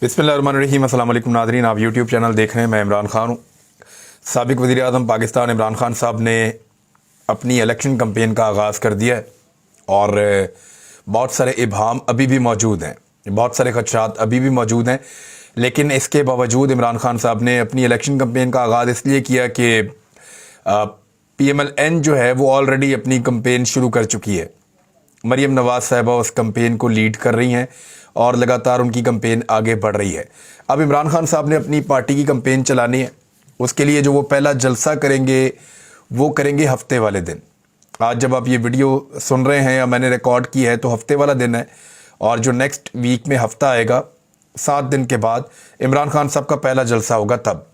बिस्मिल्लाहिर्रहमानिर्रहीम। अस्सलाम वालेकुम नाज़रीन, आप यूट्यूब चैनल देख रहे हैं। मैं इमरान खान हूँ। साबिक़ वज़ीर-ए-आज़म पाकिस्तान इमरान खान साहब ने अपनी इलेक्शन कैंपेन का आगाज़ कर दिया है और बहुत सारे इबहाम अभी भी मौजूद हैं, बहुत सारे खदशात अभी भी मौजूद हैं। लेकिन इसके बावजूद इमरान खान साहब ने अपनी इलेक्शन कैंपेन का आगाज़ इसलिए किया कि PMLN जो है वो ऑलरेडी अपनी कैंपेन शुरू कर चुकी है। मरीम नवाज़ साहिबा उस कैंपेन को लीड कर रही हैं और लगातार उनकी कैंपेन आगे बढ़ रही है। अब इमरान खान साहब ने अपनी पार्टी की कैंपेन चलानी है, उसके लिए जो वो पहला जलसा करेंगे वो करेंगे हफ्ते वाले दिन। आज जब आप ये वीडियो सुन रहे हैं या मैंने रिकॉर्ड की है तो हफ्ते वाला दिन है, और जो नेक्स्ट वीक में हफ्ता आएगा 7 दिन के बाद इमरान खान साहब का पहला जलसा होगा तब।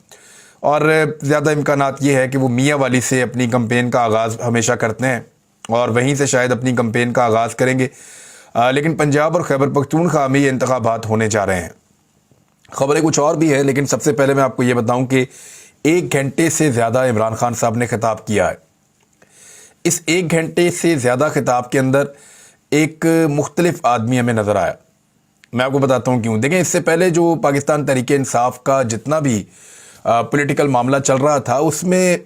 और ज़्यादा इम्कानात ये है कि वो मियाँ वाली से अपनी कैंपेन का आगाज़ हमेशा करते हैं और वहीं से शायद अपनी कैंपेन का आगाज़ करेंगे। लेकिन पंजाब और खैबर पख्तूनख्वा में ये इंतखाबात होने जा रहे हैं। ख़बरें कुछ और भी है, लेकिन सबसे पहले मैं आपको ये बताऊं कि 1 घंटे से ज़्यादा इमरान खान साहब ने खिताब किया है। इस 1 घंटे से ज़्यादा खिताब के अंदर एक मुख्तलिफ आदमी हमें नज़र आया। मैं आपको बताता हूँ क्यों। देखें, इससे पहले जो पाकिस्तान तहरीक इंसाफ का जितना भी पॉलिटिकल मामला चल रहा था, उसमें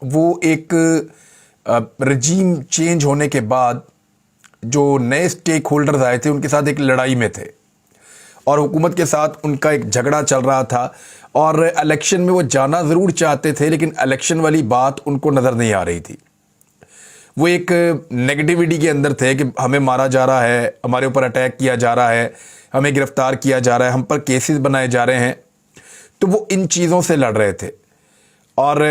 वो एक रजीम चेंज होने के बाद जो नए स्टेक होल्डर्स आए थे उनके साथ एक लड़ाई में थे और हुकूमत के साथ उनका एक झगड़ा चल रहा था और इलेक्शन में वो जाना ज़रूर चाहते थे, लेकिन इलेक्शन वाली बात उनको नज़र नहीं आ रही थी। वो एक नेगेटिविटी के अंदर थे कि हमें मारा जा रहा है, हमारे ऊपर अटैक किया जा रहा है, हमें गिरफ्तार किया जा रहा है, हम पर केसेस बनाए जा रहे हैं। तो वो इन चीज़ों से लड़ रहे थे और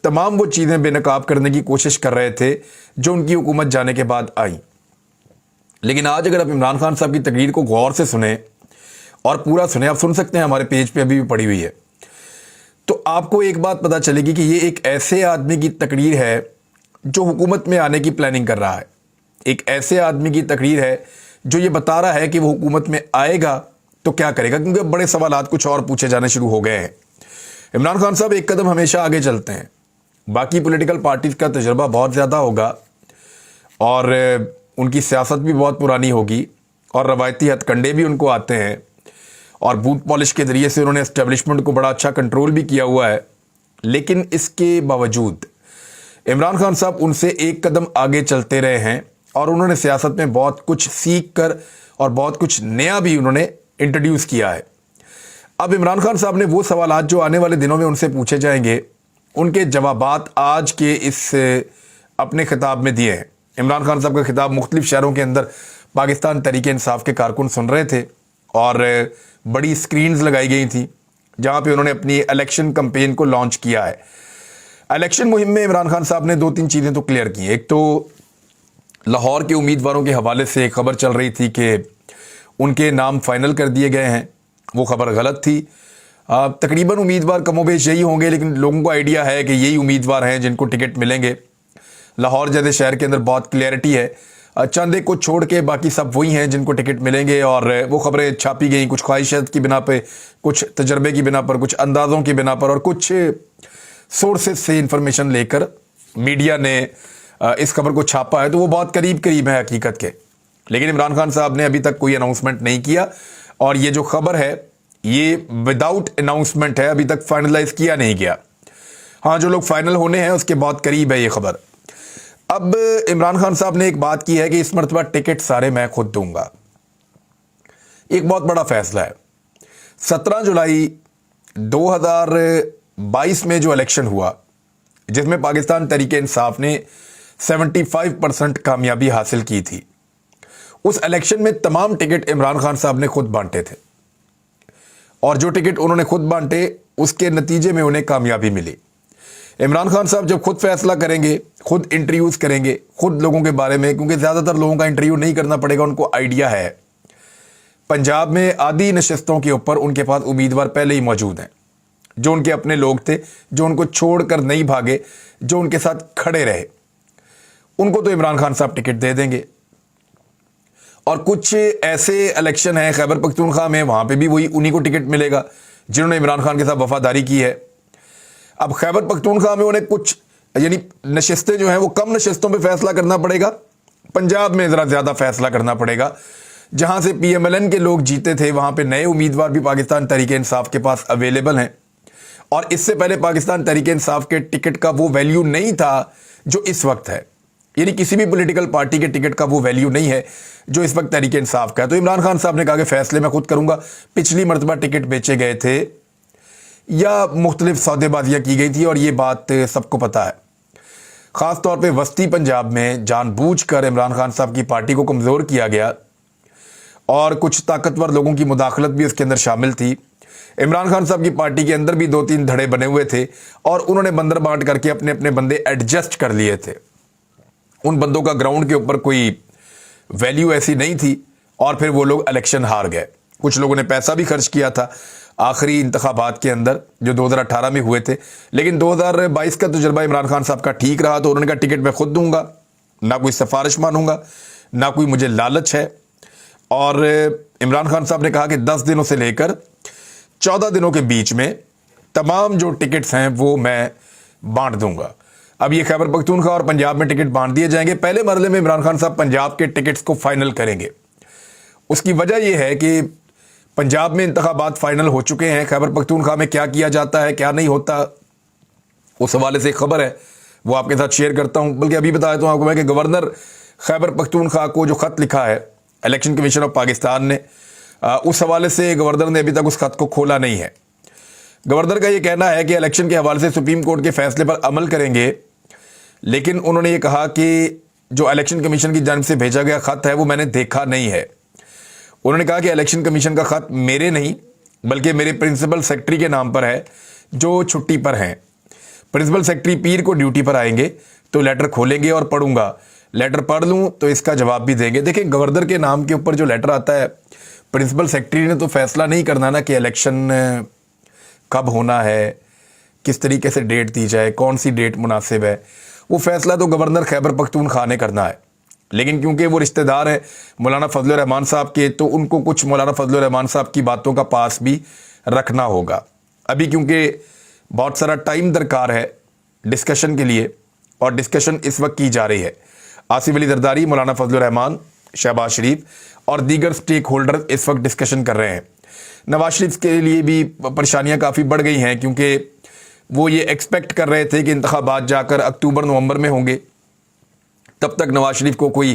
तमाम वो चीज़ें बेनकाब करने की कोशिश कर रहे थे जो उनकी हुकूमत जाने के बाद आई। लेकिन आज अगर आप इमरान खान साहब की तकरीर को गौर से सुने और पूरा सुने, आप सुन सकते हैं, हमारे पेज पे अभी भी पड़ी हुई है, तो आपको एक बात पता चलेगी कि ये एक ऐसे आदमी की तकरीर है जो हुकूमत में आने की प्लानिंग कर रहा है। एक ऐसे आदमी की तकरीर है जो ये बता रहा है कि वो हुकूमत में आएगा तो क्या करेगा, क्योंकि अब बड़े सवालात कुछ और पूछे जाने शुरू हो गए हैं। इमरान खान साहब एक कदम हमेशा आगे चलते हैं। बाकी पॉलिटिकल पार्टीज़ का तजुर्बा बहुत ज़्यादा होगा और उनकी सियासत भी बहुत पुरानी होगी और रवायती हथकंडे भी उनको आते हैं और बूथ पॉलिश के ज़रिए से उन्होंने एस्टेब्लिशमेंट को बड़ा अच्छा कंट्रोल भी किया हुआ है। लेकिन इसके बावजूद इमरान खान साहब उनसे एक कदम आगे चलते रहे हैं और उन्होंने सियासत में बहुत कुछ सीख कर और बहुत कुछ नया भी उन्होंने इंट्रोड्यूस किया है। अब इमरान खान साहब ने वो सवालात जो आने वाले दिनों में उनसे पूछे जाएंगे, उनके जवाबात आज के इस अपने खिताब में दिए हैं। इमरान खान साहब का खिताब मुख्तलिफ शहरों के अंदर पाकिस्तान तहरीक इंसाफ के कारकुन सुन रहे थे और बड़ी स्क्रीन्स लगाई गई थी जहाँ पे उन्होंने अपनी इलेक्शन कैंपेन को लॉन्च किया है। इलेक्शन मुहिम में इमरान खान साहब ने 2-3 चीज़ें तो क्लियर की। एक तो लाहौर के उम्मीदवारों के हवाले से एक खबर चल रही थी कि उनके नाम फाइनल कर दिए गए हैं। वो खबर गलत थी। तकरीबन उम्मीदवार कमोबेश यही होंगे, लेकिन लोगों को आइडिया है कि यही उम्मीदवार हैं जिनको टिकट मिलेंगे। लाहौर जैसे शहर के अंदर बहुत क्लियरिटी है, चंद एक को छोड़ के बाकी सब वही हैं जिनको टिकट मिलेंगे। और वो खबरें छापी गई कुछ ख्वाहिशात की बिना पे, कुछ तजर्बे की बिना पर, कुछ अंदाज़ों की बिना पर और कुछ सोर्सेज से इंफॉर्मेशन लेकर मीडिया ने इस खबर को छापा है। तो वो बहुत करीब करीब है हकीकत के। लेकिन इमरान खान साहब ने अभी तक कोई अनाउंसमेंट नहीं किया और ये जो खबर है ये विदाउट अनाउंसमेंट है, अभी तक फाइनलाइज किया नहीं गया। हाँ, जो लोग फाइनल होने हैं उसके बहुत करीब है ये खबर। अब इमरान खान साहब ने एक बात की है कि इस मरतबा टिकट सारे मैं खुद दूंगा। एक बहुत बड़ा फैसला है। 17 जुलाई 2022 में जो इलेक्शन हुआ, जिसमें पाकिस्तान तहरीक इंसाफ ने 75% कामयाबी हासिल की थी, उस इलेक्शन में तमाम टिकट इमरान खान साहब ने खुद बांटे थे और जो टिकट उन्होंने खुद बांटे उसके नतीजे में उन्हें कामयाबी मिली। इमरान खान साहब जब खुद फैसला करेंगे, खुद इंटरव्यूज करेंगे, खुद लोगों के बारे में, क्योंकि ज़्यादातर लोगों का इंटरव्यू नहीं करना पड़ेगा, उनको आइडिया है। पंजाब में आधी नशस्तों के ऊपर उनके पास उम्मीदवार पहले ही मौजूद हैं जो उनके अपने लोग थे, जो उनको छोड़कर नहीं भागे, जो उनके साथ खड़े रहे। उनको तो इमरान खान साहब टिकट दे देंगे। और कुछ ऐसे इलेक्शन हैं खैबर पख्तूनख्वा में, वहाँ पे भी वही उन्हीं को टिकट मिलेगा जिन्होंने इमरान खान के साथ वफादारी की है। अब खैबर पख्तूनख्वा में उन्हें कुछ यानी नशस्तें जो हैं वो कम नशस्तों पे फैसला करना पड़ेगा, पंजाब में ज़रा ज़्यादा फैसला करना पड़ेगा। जहां से PMLN के लोग जीते थे वहां पे नए उम्मीदवार भी पाकिस्तान तहरीक इंसाफ के पास अवेलेबल हैं, और इससे पहले पाकिस्तान तहरीक इंसाफ के टिकट का वो वैल्यू नहीं था जो इस वक्त है। यानी किसी भी पॉलिटिकल पार्टी के टिकट का वो वैल्यू नहीं है जो इस वक्त तहरीक इंसाफ का है। तो इमरान खान साहब ने कहा कि फैसले मैं खुद करूंगा। पिछली मरतबा टिकट बेचे गए थे या मुख्तलिफ सौदेबाजियां की गई थी, और ये बात सबको पता है। ख़ास तौर पे वस्ती पंजाब में जानबूझकर इमरान खान साहब की पार्टी को कमज़ोर किया गया, और कुछ ताकतवर लोगों की मुदाखलत भी उसके अंदर शामिल थी। इमरान खान साहब की पार्टी के अंदर भी 2-3 धड़े बने हुए थे, और उन्होंने बंदर बांट करके अपने अपने बंदे एडजस्ट कर लिए थे। उन बंदों का ग्राउंड के ऊपर कोई वैल्यू ऐसी नहीं थी, और फिर वो लोग इलेक्शन हार गए। कुछ लोगों ने पैसा भी खर्च किया था आखिरी इंतखाबात के अंदर जो 2018 में हुए थे, लेकिन 2022 का तजुर्बा इमरान खान साहब का ठीक रहा। तो उन्होंने कहा टिकट मैं खुद दूंगा, ना कोई सिफारिश मानूंगा, ना कोई मुझे लालच है। और इमरान खान साहब ने कहा कि 10 दिनों से लेकर 14 दिनों के बीच में तमाम जो टिकट्स हैं वो मैं बांट दूंगा। अब ये खैबर पख्तूनख्वा और पंजाब में टिकट बांट दिए जाएंगे। पहले मरहले में इमरान खान साहब पंजाब के टिकट्स को फाइनल करेंगे। उसकी वजह यह है कि पंजाब में इंतखाबात फाइनल हो चुके हैं। खैबर पख्तूनख्वा में क्या किया जाता है क्या नहीं होता, उस हवाले से खबर है, वो आपके साथ शेयर करता हूं। बल्कि अभी बता देता हूं आपको मैं कि गवर्नर खैबर पख्तूनख्वा को जो खत लिखा है इलेक्शन कमीशन ऑफ पाकिस्तान ने, उस हवाले से गवर्नर ने अभी तक उस खत को खोला नहीं है। गवर्नर का ये कहना है कि इलेक्शन के हवाले से सुप्रीम कोर्ट के फैसले पर अमल करेंगे, लेकिन उन्होंने ये कहा कि जो इलेक्शन कमीशन की जानिब से भेजा गया खत है वो मैंने देखा नहीं है। उन्होंने कहा कि इलेक्शन कमीशन का खत मेरे नहीं बल्कि मेरे प्रिंसिपल सेक्रेटरी के नाम पर है जो छुट्टी पर हैं। प्रिंसिपल सेक्रेटरी पीर को ड्यूटी पर आएंगे तो लेटर खोलेंगे और पढ़ूंगा, लेटर पढ़ लूँ तो इसका जवाब भी देंगे। देखिए, गवर्नर के नाम के ऊपर जो लेटर आता है, प्रिंसिपल सेक्रेटरी ने तो फैसला नहीं करना ना कि इलेक्शन कब होना है, किस तरीके से डेट दी जाए, कौन सी डेट मुनासिब है। वो फैसला तो गवर्नर खैबर पख्तूनख्वा ने करना है। लेकिन क्योंकि वो रिश्तेदार हैं मौलाना फजल रहमान साहब के, तो उनको कुछ मौलाना फजल रहमान साहब की बातों का पास भी रखना होगा। अभी क्योंकि बहुत सारा टाइम दरकार है डिस्कशन के लिए, और डिस्कशन इस वक्त की जा रही है। आसिफ अली जरदारी, मौलाना फजल रहमान, शहबाज शरीफ और दीगर स्टेक होल्डर इस वक्त डिस्कशन कर रहे हैं। नवाज शरीफ के लिए भी परेशानियां काफ़ी बढ़ गई हैं, क्योंकि वो ये एक्सपेक्ट कर रहे थे कि इंतखाबात जाकर अक्टूबर नवंबर में होंगे, तब तक नवाज शरीफ को कोई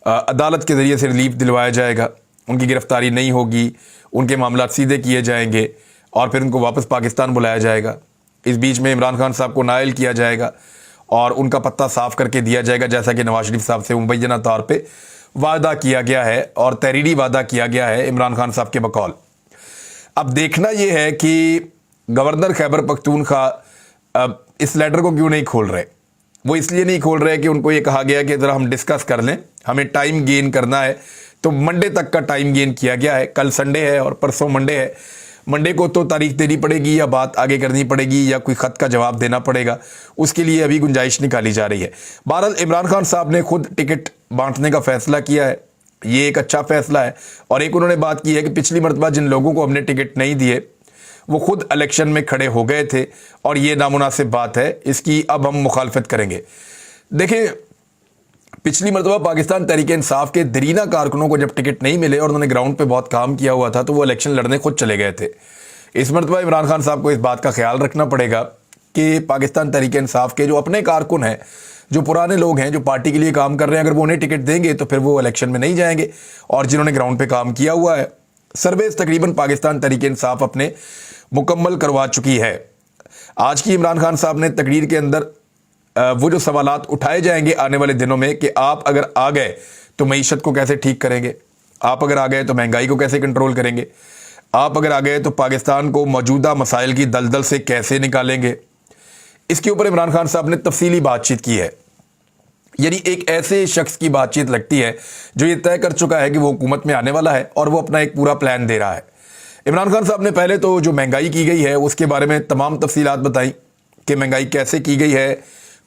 अदालत के ज़रिए से रिलीफ दिलवाया जाएगा, उनकी गिरफ्तारी नहीं होगी, उनके मामला सीधे किए जाएंगे और फिर उनको वापस पाकिस्तान बुलाया जाएगा। इस बीच में इमरान खान साहब को नायल किया जाएगा और उनका पत्ता साफ करके दिया जाएगा, जैसा कि नवाज शरीफ साहब से मुबैना तौर पे वादा किया गया है और तहरीरी वादा किया गया है इमरान खान साहब के बकौल। अब देखना यह है कि गवर्नर खैबर पख्तूनख्वा इस लेटर को क्यों नहीं खोल रहे। वो इसलिए नहीं खोल रहे कि उनको ये कहा गया कि ज़रा हम डिस्कस कर लें, हमें टाइम गेन करना है, तो मंडे तक का टाइम गेन किया गया है। कल संडे है और परसों मंडे है। मंडे को तो तारीख देनी पड़ेगी या बात आगे करनी पड़ेगी या कोई ख़त का जवाब देना पड़ेगा, उसके लिए अभी गुंजाइश निकाली जा रही है। बहरहाल इमरान खान साहब ने खुद टिकट बांटने का फैसला किया है, ये एक अच्छा फैसला है। और एक उन्होंने बात की है कि पिछली मरतबा जिन लोगों को हमने टिकट नहीं दिए वो खुद इलेक्शन में खड़े हो गए थे और ये नामुनासिब बात है, इसकी अब हम मुखालफत करेंगे। देखिए, पिछली मरतबा पाकिस्तान तहरीक इंसाफ के दरीना कारकुनों को जब टिकट नहीं मिले और उन्होंने ग्राउंड पे बहुत काम किया हुआ था तो वो इलेक्शन लड़ने खुद चले गए थे। इस मरतबा इमरान खान साहब को इस बात का ख्याल रखना पड़ेगा कि पाकिस्तान तहरीक इंसाफ के जो अपने कारकुन हैं, जो पुराने लोग हैं, जो पार्टी के लिए काम कर रहे हैं, अगर वो उन्हें टिकट देंगे तो फिर वो इलेक्शन में नहीं जाएंगे। और जिन्होंने ग्राउंड पर काम किया हुआ है, सर्वेस तकरीबन पाकिस्तान तहरीक इंसाफ अपने मुकम्मल करवा चुकी है। आज की इमरान खान साहब ने तकरीर के अंदर वो जो सवालात उठाए जाएंगे आने वाले दिनों में कि आप अगर आ गए तो मईशत को कैसे ठीक करेंगे, आप अगर आ गए तो महंगाई को कैसे कंट्रोल करेंगे, आप अगर आ गए तो पाकिस्तान को मौजूदा मसाइल की दलदल से कैसे निकालेंगे, इसके ऊपर इमरान खान साहब ने तफसीली बातचीत की है। यानी एक ऐसे शख्स की बातचीत लगती है जो ये तय कर चुका है कि वो हुकूमत में आने वाला है और वो अपना एक पूरा प्लान दे रहा है। इमरान खान साहब ने पहले तो जो महंगाई की गई है उसके बारे में तमाम तफसीलात बताई कि महंगाई कैसे की गई है,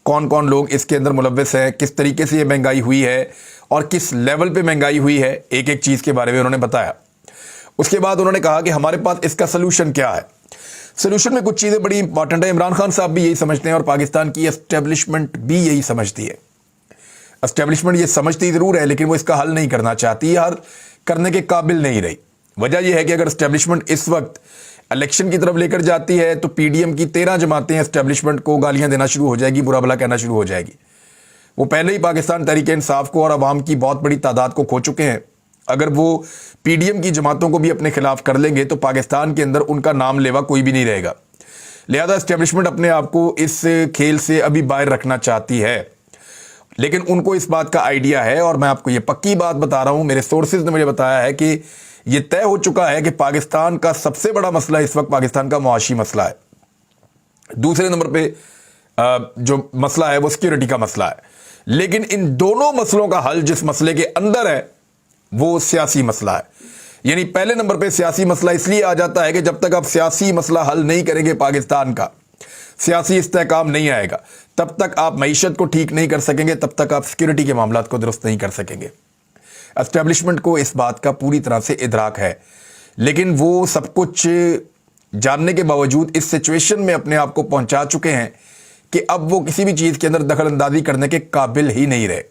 कौन कौन लोग इसके अंदर मुलव्वस हैं, किस तरीके से ये महंगाई हुई है और किस लेवल पे महंगाई हुई है, एक एक चीज़ के बारे में उन्होंने बताया। उसके बाद उन्होंने कहा कि हमारे पास इसका सलूशन क्या है। सलूशन में कुछ चीज़ें बड़ी इंपॉर्टेंट है, इमरान खान साहब भी यही समझते हैं और पाकिस्तान की एस्टेब्लिशमेंट भी यही समझती है। एस्टेब्लिशमेंट ये समझती ज़रूर है लेकिन वो इसका हल नहीं करना चाहती। हर करने के काबिल नहीं रही। वजह यह है कि अगर एस्टेब्लिशमेंट इस वक्त इलेक्शन की तरफ लेकर जाती है तो पीडीएम की 13 जमातें एस्टेब्लिशमेंट को गालियां देना शुरू हो जाएगी, बुरा भला कहना शुरू हो जाएगी। वो पहले ही पाकिस्तान तहरीक इंसाफ को और अवाम की बहुत बड़ी तादाद को खो चुके हैं। अगर वो पीडीएम की जमातों को भी अपने खिलाफ कर लेंगे तो पाकिस्तान के अंदर उनका नाम लेवा कोई भी नहीं रहेगा। लिहाजा एस्टेब्लिशमेंट अपने आप को इस खेल से अभी बाहर रखना चाहती है, लेकिन उनको इस बात का आइडिया है। और मैं आपको ये पक्की बात बता रहा हूं, मेरे सोर्सेज ने मुझे बताया है कि ये तय हो चुका है कि पाकिस्तान का सबसे बड़ा मसला इस वक्त पाकिस्तान का मुआशी मसला है। दूसरे नंबर पे जो मसला है वो सिक्योरिटी का मसला है। लेकिन इन दोनों मसलों का हल जिस मसले के अंदर है वो सियासी मसला है। यानी पहले नंबर पे सियासी मसला इसलिए आ जाता है कि जब तक आप सियासी मसला हल नहीं करेंगे पाकिस्तान का, सियासी इस्तेहकाम नहीं आएगा, तब तक आप मईशत को ठीक नहीं कर सकेंगे, तब तक आप सिक्योरिटी के मामलात को दुरुस्त नहीं कर सकेंगे। एस्टेब्लिशमेंट को इस बात का पूरी तरह से इदराक है, लेकिन वो सब कुछ जानने के बावजूद इस सिचुएशन में अपने आप को पहुंचा चुके हैं कि अब वो किसी भी चीज़ के अंदर दखल अंदाजी करने के काबिल ही नहीं रहे।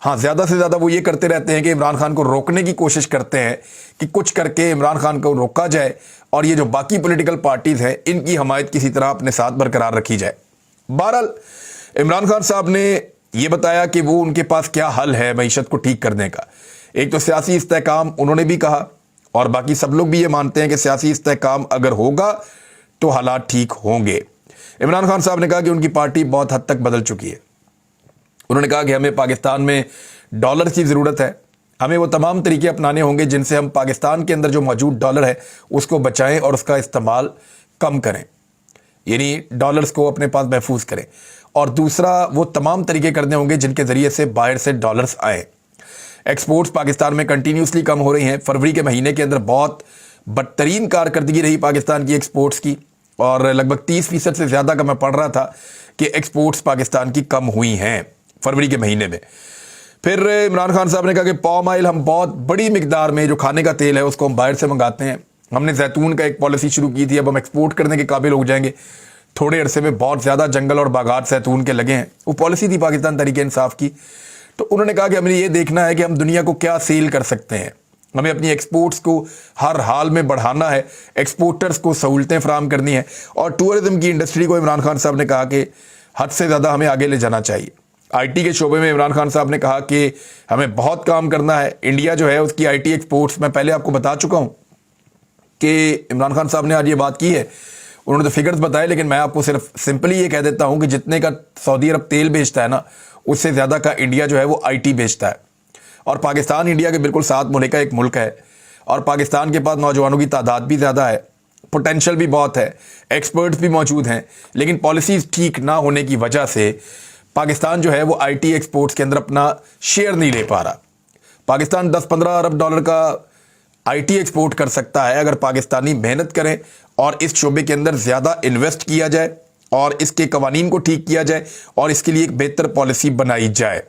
हाँ, ज़्यादा से ज़्यादा वो ये करते रहते हैं कि इमरान खान को रोकने की कोशिश करते हैं कि कुछ करके इमरान खान को रोका जाए और ये जो बाकी पॉलिटिकल पार्टीज़ हैं इनकी हमायत किसी तरह अपने साथ बरकरार रखी जाए। बहरहाल इमरान खान साहब ने ये बताया कि वो उनके पास क्या हल है मईशत को ठीक करने का। एक तो सियासी इस्तेहकाम उन्होंने भी कहा, और बाकी सब लोग भी ये मानते हैं कि सियासी इस्तेहकाम अगर होगा तो हालात ठीक होंगे। इमरान खान साहब ने कहा कि उनकी पार्टी बहुत हद तक बदल चुकी है। उन्होंने कहा कि हमें पाकिस्तान में डॉलर की ज़रूरत है, हमें वो तमाम तरीके अपनाने होंगे जिनसे हम पाकिस्तान के अंदर जो मौजूद डॉलर है उसको बचाएं और उसका इस्तेमाल कम करें, यानी डॉलर्स को अपने पास महफूज करें। और दूसरा, वो तमाम तरीके करने होंगे जिनके ज़रिए से बाहर से डॉलर्स आए। एक्सपोर्ट्स पाकिस्तान में कंटिन्यूसली कम हो रही हैं। फरवरी के महीने के अंदर बहुत बदतरीन कारकर्दगी रही पाकिस्तान की एक्सपोर्ट्स की, और लगभग 30% से ज़्यादा का मैं पढ़ रहा था कि एक्सपोर्ट्स पाकिस्तान की कम हुई हैं फरवरी के महीने में। फिर इमरान खान साहब ने कहा कि पाम ऑयल हम बहुत बड़ी मिकदार में, जो खाने का तेल है उसको हम बाहर से मंगाते हैं। हमने जैतून का एक पॉलिसी शुरू की थी, अब हम एक्सपोर्ट करने के काबिल हो जाएंगे। थोड़े अरसे में बहुत ज़्यादा जंगल और बागात जैतून के लगे हैं। वो पॉलिसी थी पाकिस्तान तहरीक इंसाफ की। तो उन्होंने कहा कि हमें ये देखना है कि हम दुनिया को क्या सेल कर सकते हैं, हमें अपनी एक्सपोर्ट्स को हर हाल में बढ़ाना है, एक्सपोर्टर्स को सहूलतें फराहम करनी है। और टूरिज्म की इंडस्ट्री को इमरान खान साहब ने कहा कि हद से ज़्यादा हमें आगे ले जाना चाहिए। आईटी के शोबे में इमरान खान साहब ने कहा कि हमें बहुत काम करना है। इंडिया जो है उसकी आईटी एक्सपोर्ट्स, मैं पहले आपको बता चुका हूँ कि इमरान खान साहब ने आज ये बात की है। उन्होंने तो फिगर्स बताए, लेकिन मैं आपको सिर्फ सिंपली ये कह देता हूँ कि जितने का सऊदी अरब तेल बेचता है ना, उससे ज़्यादा का इंडिया जो है वो आईटी बेचता है। और पाकिस्तान इंडिया के बिल्कुल साथ मुल्क का एक मुल्क है, और पाकिस्तान के पास नौजवानों की तादाद भी ज़्यादा है, पोटेंशियल भी बहुत है, एक्सपर्ट्स भी मौजूद हैं। लेकिन पॉलिसीज़ ठीक ना होने की वजह से पाकिस्तान जो है वो आईटी एक्सपोर्ट्स के अंदर अपना शेयर नहीं ले पा रहा। पाकिस्तान 10-15 अरब डॉलर का आईटी एक्सपोर्ट कर सकता है अगर पाकिस्तानी मेहनत करें और इस शोबे के अंदर ज़्यादा इन्वेस्ट किया जाए और इसके कवानीन को ठीक किया जाए और इसके लिए एक बेहतर पॉलिसी बनाई जाए।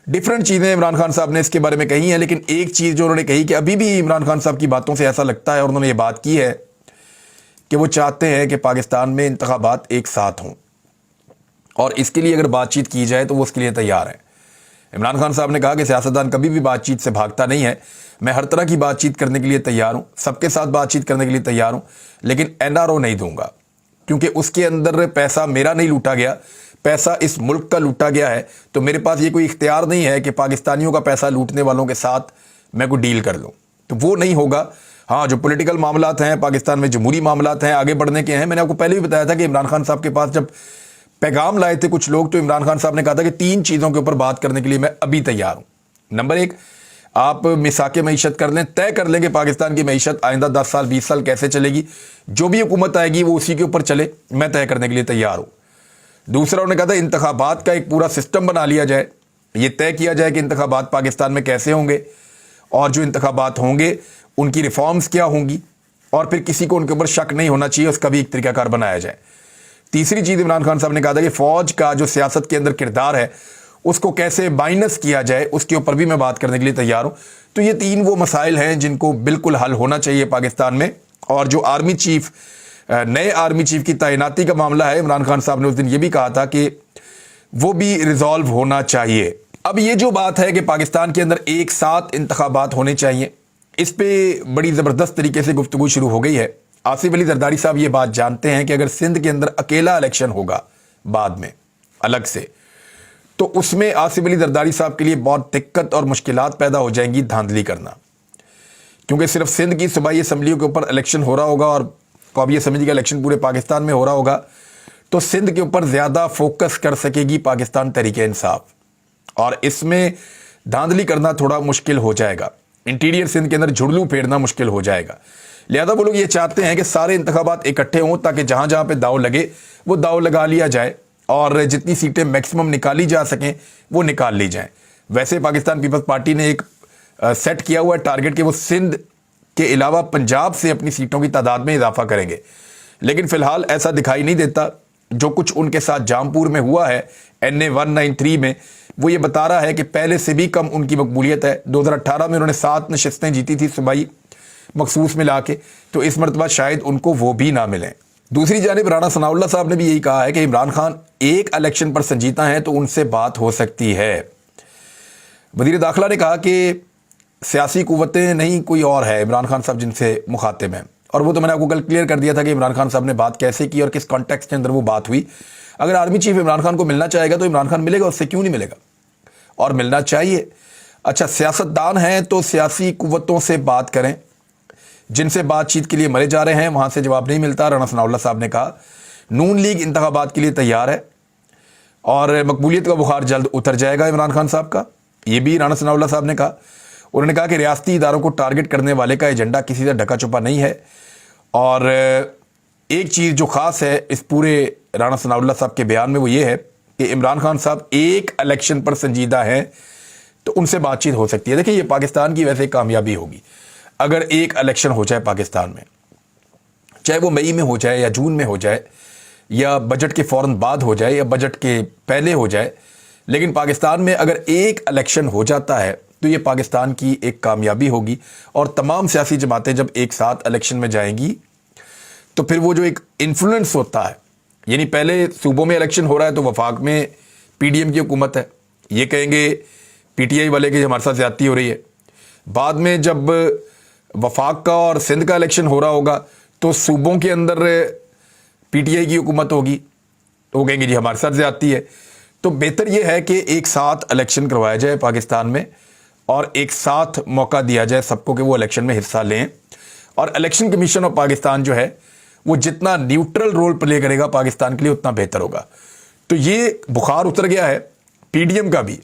डिफरेंट चीज़ें इमरान खान साहब ने इसके बारे में कही हैं, लेकिन एक चीज़ जो उन्होंने कही कि अभी भी इमरान खान साहब की बातों से ऐसा लगता है, और उन्होंने ये बात की है कि वो चाहते हैं कि पाकिस्तान में इंतखाबात एक साथ हों, और इसके लिए अगर बातचीत की जाए तो वो उसके लिए तैयार है। इमरान खान साहब ने कहा कि सियासतदान कभी भी बातचीत से भागता नहीं है, मैं हर तरह की बातचीत करने के लिए तैयार हूँ, सबके साथ बातचीत करने के लिए तैयार हूँ, लेकिन एनआरओ नहीं दूंगा, क्योंकि उसके अंदर पैसा मेरा नहीं लूटा गया, पैसा इस मुल्क का लूटा गया है। तो मेरे पास ये कोई इख्तियार नहीं है कि पाकिस्तानियों का पैसा लूटने वालों के साथ मैं कोई डील कर लूँ, तो वो नहीं होगा। हाँ, जो पॉलिटिकल मामलात हैं पाकिस्तान में, जमहूरी मामलात हैं, आगे बढ़ने के हैं। मैंने आपको पहले भी बताया था कि इमरान खान साहब के पास जब पैगाम लाए थे कुछ लोग, तो इमरान खान साहब ने कहा था कि 3 चीज़ों के ऊपर बात करने के लिए मैं अभी तैयार हूँ। नंबर 1, आप मिसाके मईशत कर लें, तय कर लें कि पाकिस्तान की मईशत आइंदा 10 साल 20 साल कैसे चलेगी, जो भी हुकूमत आएगी वो उसी के ऊपर चले, मैं तय करने के लिए तैयार हूँ। दूसरा, उन्होंने कहा था इंतखाबात का एक पूरा सिस्टम बना लिया जाए, ये तय किया जाए कि इंतखाबात पाकिस्तान में कैसे होंगे, और जो इंतखाबात होंगे उनकी रिफॉर्म्स क्या होंगी, और फिर किसी को उनके ऊपर शक नहीं होना चाहिए, उसका भी एक तरीकाकार बनाया जाए। तीसरी चीज़ इमरान खान साहब ने कहा था कि फ़ौज का जो सियासत के अंदर किरदार है उसको कैसे माइनस किया जाए, उसके ऊपर भी मैं बात करने के लिए तैयार हूँ। तो ये 3 वो मसाइल हैं जिनको बिल्कुल हल होना चाहिए पाकिस्तान में। और जो आर्मी चीफ, नए आर्मी चीफ की तैनाती का मामला है, इमरान खान साहब ने उस दिन ये भी कहा था कि वो भी रिजॉल्व होना चाहिए, اب یہ جو بات ہے کہ پاکستان کے اندر ایک ساتھ انتخابات ہونے چاہیے، اس پہ بڑی زبردست طریقے سے گفتگو شروع ہو گئی ہے۔ آصف علی زرداری صاحب یہ بات جانتے ہیں کہ اگر سندھ کے اندر اکیلا الیکشن ہوگا بعد میں الگ سے، تو اس میں آصف علی زرداری صاحب کے لیے بہت دقت اور مشکلات پیدا ہو جائیں گی دھاندلی کرنا، کیونکہ صرف سندھ کی صوبائی اسمبلیوں کے اوپر الیکشن ہو رہا ہوگا اور قومی اسمبلی کا الیکشن پورے پاکستان میں ہو رہا ہوگا، تو سندھ کے اوپر زیادہ فوکس کر سکے گی پاکستان تحریک انصاف، اور اس میں دھاندلی کرنا تھوڑا مشکل ہو جائے گا، انٹیریئر سندھ کے اندر جھڑلو پھیرنا مشکل ہو جائے گا۔ لہذا وہ لوگ یہ چاہتے ہیں کہ سارے انتخابات اکٹھے ہوں تاکہ جہاں جہاں پہ داؤ لگے وہ داؤ لگا لیا جائے اور جتنی سیٹیں میکسیمم نکالی جا سکیں وہ نکال لی جائیں۔ ویسے پاکستان پیپلز پارٹی نے ایک سیٹ کیا ہوا ہے ٹارگٹ کہ وہ سندھ کے علاوہ پنجاب سے اپنی سیٹوں کی تعداد میں اضافہ کریں گے، لیکن فی الحال ایسا دکھائی نہیں دیتا۔ جو کچھ ان کے ساتھ جامپور میں ہوا ہے NA 193 میں، وہ یہ بتا رہا ہے کہ پہلے سے بھی کم ان کی مقبولیت ہے۔ 2018 میں انہوں نے 7 نشستیں جیتی تھی صوبائی مخصوص ملا کے، تو اس مرتبہ شاید ان کو وہ بھی نہ ملیں۔ دوسری جانب رانا ثناء اللہ صاحب نے بھی یہی کہا ہے کہ عمران خان ایک الیکشن پر سنجیدہ ہیں تو ان سے بات ہو سکتی ہے۔ وزیر داخلہ نے کہا کہ سیاسی قوتیں نہیں، کوئی اور ہے عمران خان صاحب جن سے مخاطب ہیں، اور وہ تو میں نے آپ کو کل کلیئر کر دیا تھا کہ عمران خان صاحب نے بات کیسے کی اور کس کانٹیکسٹ کے اندر وہ بات ہوئی۔ اگر آرمی چیف عمران خان کو ملنا چاہے گا تو عمران خان ملے گا، اس سے کیوں نہیں ملے گا، اور ملنا چاہیے۔ اچھا، سیاستدان ہیں تو سیاسی قوتوں سے بات کریں، جن سے بات چیت کے لیے مرے جا رہے ہیں وہاں سے جواب نہیں ملتا۔ رانا ثناء اللہ صاحب نے کہا نون لیگ انتخابات کے لیے تیار ہے اور مقبولیت کا بخار جلد اتر جائے گا عمران خان صاحب کا، یہ بھی رانا ثناء اللہ صاحب نے کہا۔ انہوں نے کہا کہ ریاستی اداروں کو ٹارگٹ کرنے والے کا ایجنڈا کسی سے ڈھکا چھپا نہیں ہے، اور ایک چیز جو خاص ہے اس پورے رانا ثناء اللہ صاحب کے بیان میں وہ یہ ہے کہ عمران خان صاحب ایک الیکشن پر سنجیدہ ہیں تو ان سے بات چیت ہو سکتی ہے۔ دیکھیں، یہ پاکستان کی ویسے کامیابی ہوگی اگر ایک الیکشن ہو جائے پاکستان میں، چاہے وہ مئی میں ہو جائے یا جون میں ہو جائے یا بجٹ کے فوراً بعد ہو جائے یا بجٹ کے پہلے ہو جائے، لیکن پاکستان میں اگر ایک الیکشن ہو جاتا ہے تو یہ پاکستان کی ایک کامیابی ہوگی، اور تمام سیاسی جماعتیں جب ایک ساتھ الیکشن میں جائیں گی تو پھر وہ جو ایک انفلوئنس ہوتا ہے، یعنی پہلے صوبوں میں الیکشن ہو رہا ہے تو وفاق میں PDM کی حکومت ہے، یہ کہیں گے PTI والے کہ ہمارے ساتھ زیادتی ہو رہی ہے، بعد میں جب وفاق کا اور سندھ کا الیکشن ہو رہا ہوگا تو صوبوں کے اندر PTI کی حکومت ہوگی، تو وہ کہیں گے جی ہمارے ساتھ زیادتی ہے۔ تو بہتر یہ ہے کہ ایک ساتھ الیکشن کروایا جائے پاکستان میں، اور ایک ساتھ موقع دیا جائے سب کو کہ وہ الیکشن میں حصہ لیں، اور الیکشن کمیشن آف پاکستان جو ہے وہ جتنا نیوٹرل رول پلے کرے گا پاکستان کے لیے اتنا بہتر ہوگا۔ تو یہ بخار اتر گیا ہے PDM کا بھی،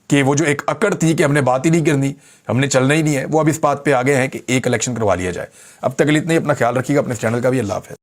کہ وہ جو ایک اکڑ تھی کہ ہم نے بات ہی نہیں کرنی، ہم نے چلنا ہی نہیں ہے، وہ اب اس بات پہ آ گئے ہیں کہ ایک الیکشن کروا لیا جائے۔ اب تک اتنا ہی، اپنا خیال رکھیے گا، اپنے چینل کا بھی۔ اللہ حافظ۔